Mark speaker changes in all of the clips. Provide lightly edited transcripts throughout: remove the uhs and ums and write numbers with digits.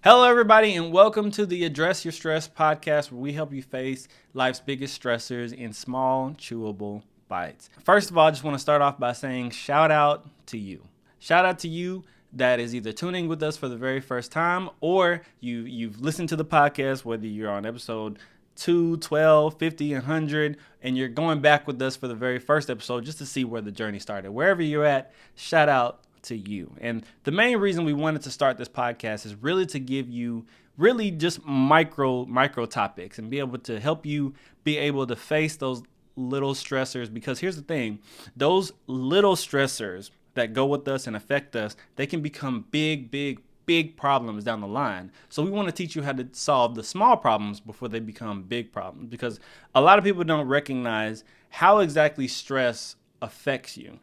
Speaker 1: Hello, everybody, and welcome to the Address Your Stress podcast, where we help you face life's biggest stressors in small, chewable bites. First of all, I just want to start off by saying shout out to you. Shout out to you that is either tuning with us for the very first time or you've listened to the podcast, whether you're on episode 2, 12, 50, 100, and you're going back with us for the very first episode just to see where the journey started. Wherever you're at, shout out to you. And the main reason we wanted to start this podcast is really to give you really just micro topics and be able to help you be able to face those little stressors, because here's the thing, those little stressors that go with us and affect us, they can become big problems down the line. So we want to teach you how to solve the small problems before they become big problems, because a lot of people don't recognize how exactly stress affects you.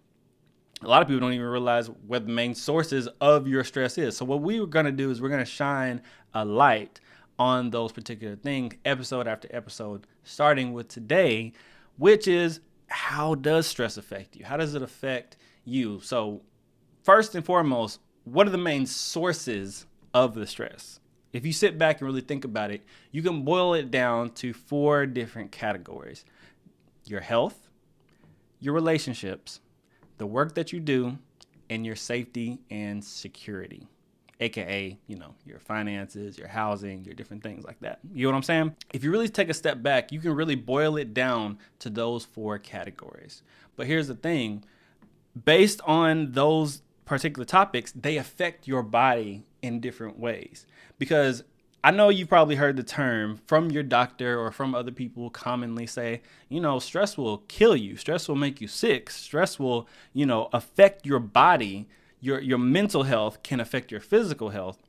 Speaker 1: A lot of people don't even realize what the main sources of your stress is. So what we were going to do is we're going to shine a light on those particular things episode after episode, starting with today, which is, how does stress affect you? How does it affect you? So first and foremost, what are the main sources of the stress? If you sit back and really think about it, you can boil it down to 4 different categories: your health, your relationships, the work that you do, and your safety and security, aka, your finances, your housing, your different things like that. You know what I'm saying? If you really take a step back, you can really boil it down to those 4 categories. But here's the thing, based on those particular topics, they affect your body in different ways. Because I know you've probably heard the term from your doctor or from other people commonly say, stress will kill you. Stress will make you sick. Stress will, affect your body. Your mental health can affect your physical health.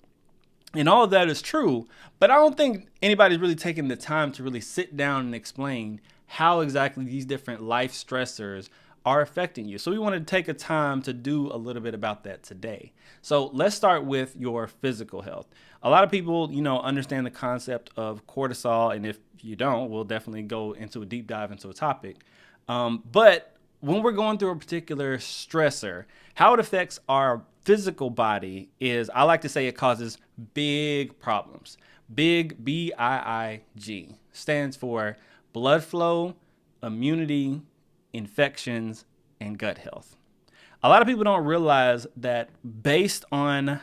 Speaker 1: And all of that is true, but I don't think anybody's really taking the time to really sit down and explain how exactly these different life stressors are affecting you. So we want to take a time to do a little bit about that today. So let's start with your physical health. A lot of people, understand the concept of cortisol, and if you don't, we'll definitely go into a deep dive into a topic. But when we're going through a particular stressor, how it affects our physical body is, I like to say, it causes big problems. Big, BIIG, stands for blood flow, immunity, infections, and gut health. A lot of people don't realize that based on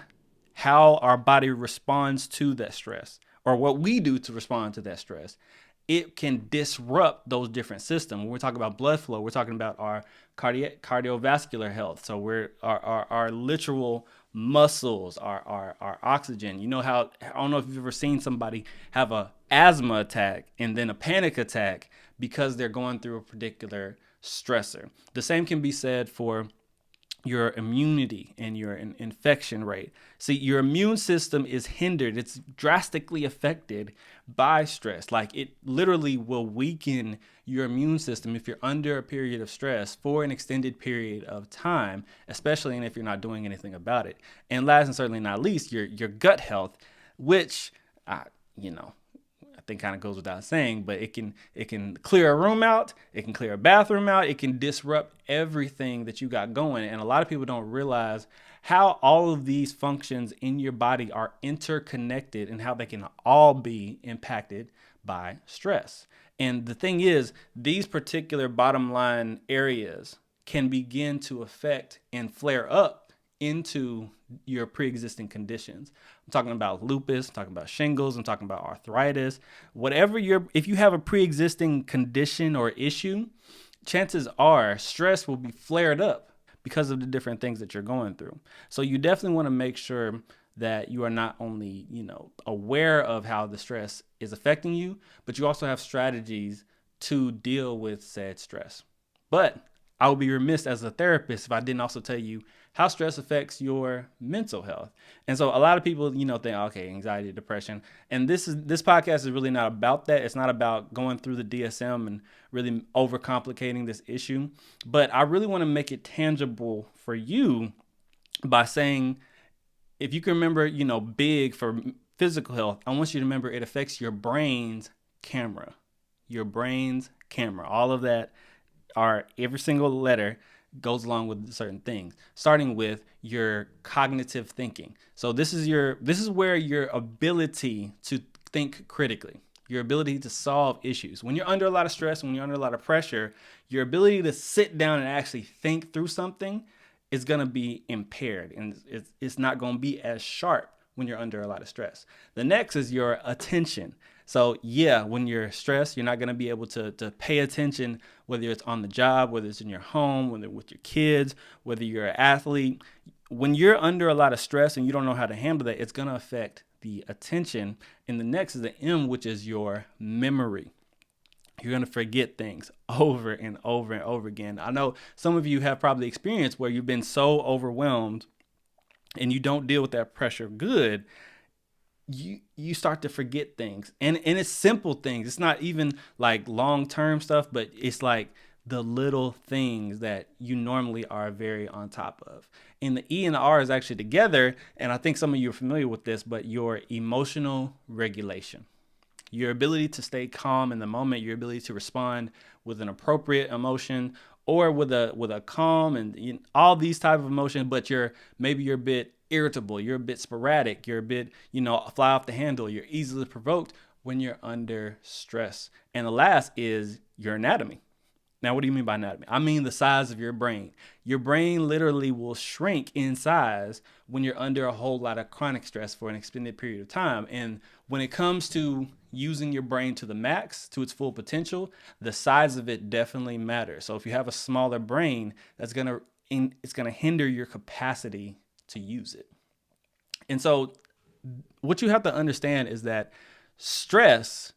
Speaker 1: how our body responds to that stress, or what we do to respond to that stress, it can disrupt those different systems. When we're talking about blood flow, we're talking about our cardiovascular health. So we're our literal muscles, our oxygen. You know how, I don't know if you've ever seen somebody have a asthma attack and then a panic attack because they're going through a particular stressor. The same can be said for your immunity and your infection rate. See, your immune system is hindered. It's drastically affected by stress. Like, it literally will weaken your immune system if you're under a period of stress for an extended period of time, especially if you're not doing anything about it. And last and certainly not least, your gut health, which, I think kind of goes without saying, but it can clear a room out, it can clear a bathroom out, it can disrupt everything that you got going. And a lot of people don't realize how all of these functions in your body are interconnected and how they can all be impacted by stress. And the thing is, these particular bottom line areas can begin to affect and flare up into your pre-existing conditions. I'm talking about lupus, I'm talking about shingles, I'm talking about arthritis, whatever if you have a pre-existing condition or issue, chances are stress will be flared up because of the different things that you're going through. So you definitely want to make sure that you are not only, aware of how the stress is affecting you, but you also have strategies to deal with said stress. But I would be remiss as a therapist if I didn't also tell you how stress affects your mental health. And so a lot of people, think, okay, anxiety, depression. And this podcast is really not about that. It's not about going through the DSM and really overcomplicating this issue. But I really want to make it tangible for you by saying, if you can remember, big for physical health, I want you to remember it affects your brain's camera. Your brain's camera. All of that are every single letter goes along with certain things, starting with your cognitive thinking. So this is where your ability to think critically, your ability to solve issues. When you're under a lot of stress, when you're under a lot of pressure, your ability to sit down and actually think through something is going to be impaired, and it's not going to be as sharp when you're under a lot of stress. The next is your attention. So yeah, when you're stressed, you're not going to be able to pay attention, whether it's on the job, whether it's in your home, whether with your kids, whether you're an athlete. When you're under a lot of stress and you don't know how to handle that, it's going to affect the attention. And the next is the M, which is your memory. You're going to forget things over and over and over again. I know some of you have probably experienced where you've been so overwhelmed and you don't deal with that pressure good, you start to forget things. And it's simple things. It's not even like long-term stuff, but it's like the little things that you normally are very on top of. And the E and the R is actually together. And I think some of you are familiar with this, but your emotional regulation, your ability to stay calm in the moment, your ability to respond with an appropriate emotion or with a calm and all these type of emotions, but maybe you're a bit irritable, you're a bit sporadic, you're a bit, fly off the handle, you're easily provoked when you're under stress. And the last is your anatomy. Now, what do you mean by anatomy? I mean the size of your brain. Your brain literally will shrink in size when you're under a whole lot of chronic stress for an extended period of time. And when it comes to using your brain to the max, to its full potential, the size of it definitely matters. So if you have a smaller brain, it's gonna hinder your capacity to use it. And so what you have to understand is that stress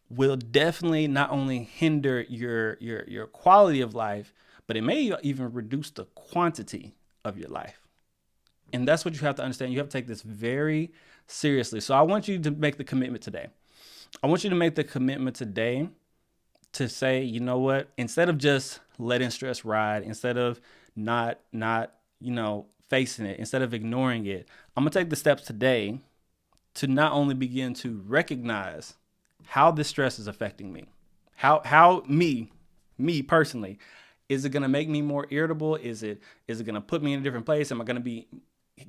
Speaker 1: will definitely not only hinder your quality of life, but it may even reduce the quantity of your life. And that's what you have to understand. You have to take this very seriously. So I want you to make the commitment today. I want you to make the commitment today to say, you know what, instead of just letting stress ride, instead of not facing it, instead of ignoring it, I'm going to take the steps today to not only begin to recognize how this stress is affecting me, how me personally, is it going to make me more irritable? Is it going to put me in a different place? Am I going to be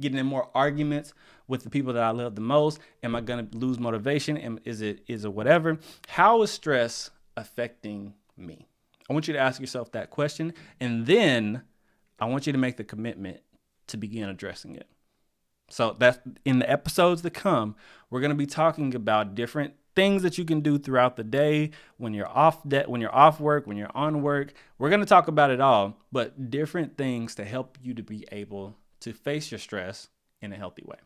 Speaker 1: getting in more arguments with the people that I love the most? Am I going to lose motivation? Is it whatever? How is stress affecting me? I want you to ask yourself that question. And then I want you to make the commitment to begin addressing it. So that's in the episodes that come, we're going to be talking about different things that you can do throughout the day when you're off work, when you're on work. We're going to talk about it all, but different things to help you to be able to face your stress in a healthy way.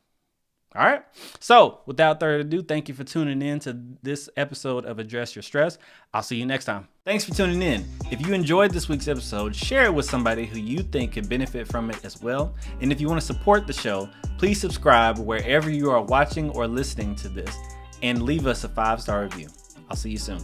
Speaker 1: All right. So without further ado, thank you for tuning in to this episode of Address Your Stress. I'll see you next time. Thanks for tuning in. If you enjoyed this week's episode, share it with somebody who you think could benefit from it as well. And if you want to support the show, please subscribe wherever you are watching or listening to this and leave us a 5-star review. I'll see you soon.